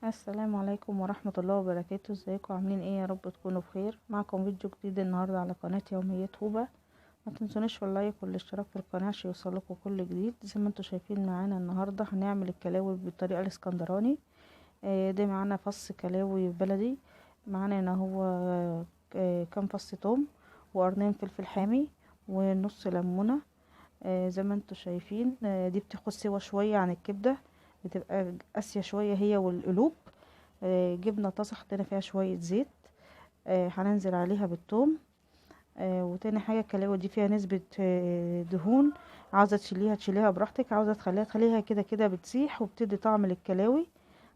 السلام عليكم ورحمة الله وبركاته. ازيكم عاملين ايه؟ يا رب تكونوا بخير. معكم فيديو جديد النهاردة على قناة يوميات هوبة. ما تنسونيش في اللايك والاشتراك في القناة عشان يوصلكوا كل جديد. زي ما انتوا شايفين معانا النهاردة هنعمل الكلاوي بالطريقة الاسكندراني. ده معانا فص كلاوي بلدي، معانا هنا هو كام فص توم وقرنين فلفل حامي ونص ليمونة. زي ما انتوا شايفين دي بتاخد سوا شوية عن الكبدة، بتبقى قاسية شوية هي والقلوب. جبنا طاسة حطينا فيها شوية زيت، هننزل عليها بالثوم. وتاني حاجة الكلاوي دي فيها نسبة دهون، عاوزة تشيليها براحتك، عاوزة تخليها كده كده بتسيح وبتدي طعم للكلاوي.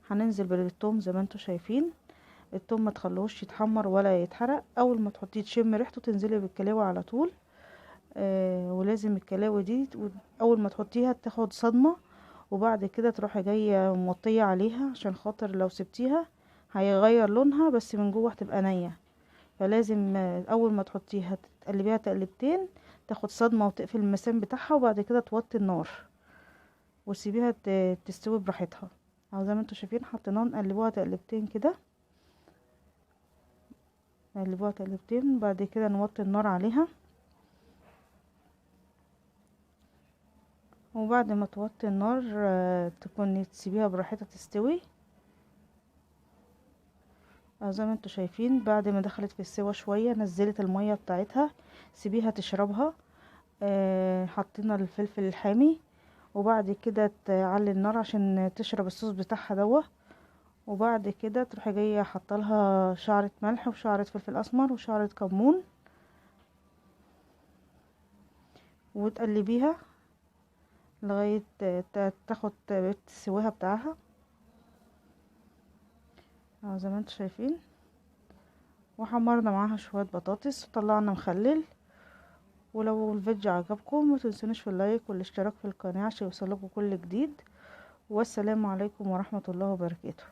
هننزل بالثوم زي ما انتوا شايفين. الثوم ما تخلوش يتحمر ولا يتحرق، اول ما تحطيه تشم ريحته تنزلي بالكلاوي على طول. ولازم الكلاوي دي اول ما تحطيها تاخد صدمة، وبعد كده تروحي جايه موطيه عليها عشان خاطر لو سبتيها هيغير لونها، بس من جوه هتبقى نيه. فلازم اول ما تحطيها تقلبيها تقلبتين، تاخد صدمه وتقفل المسام بتاعها، وبعد كده توطي النار وتسيبيها تستوي براحتها. او زي ما انتوا شايفين حطيناها نقلبوها تقلبتين كده، نقلبوها تقلبتين بعد كده نوطي النار عليها. وبعد ما توطي النار تكوني تسيبيها براحتها تستوي. زي ما انتوا شايفين بعد ما دخلت في السوا شوية نزلت المية بتاعتها، سيبيها تشربها. حطينا الفلفل الحامي، وبعد كده تعلي النار عشان تشرب الصوص بتاعها دوه. وبعد كده تروحي جايه حاطالها شعرة ملح وشعرة فلفل اسمر وشعرة كمون، وتقلبيها لغاية تاخد سواها بتاعها زي ما انتوا شايفين. وحمرنا معاها شوية بطاطس وطلعنا مخلل. ولو الفيديو عجبكم ما تنسونيش في اللايك والاشتراك في القناة عشان يوصلكوا كل جديد. والسلام عليكم ورحمة الله وبركاته.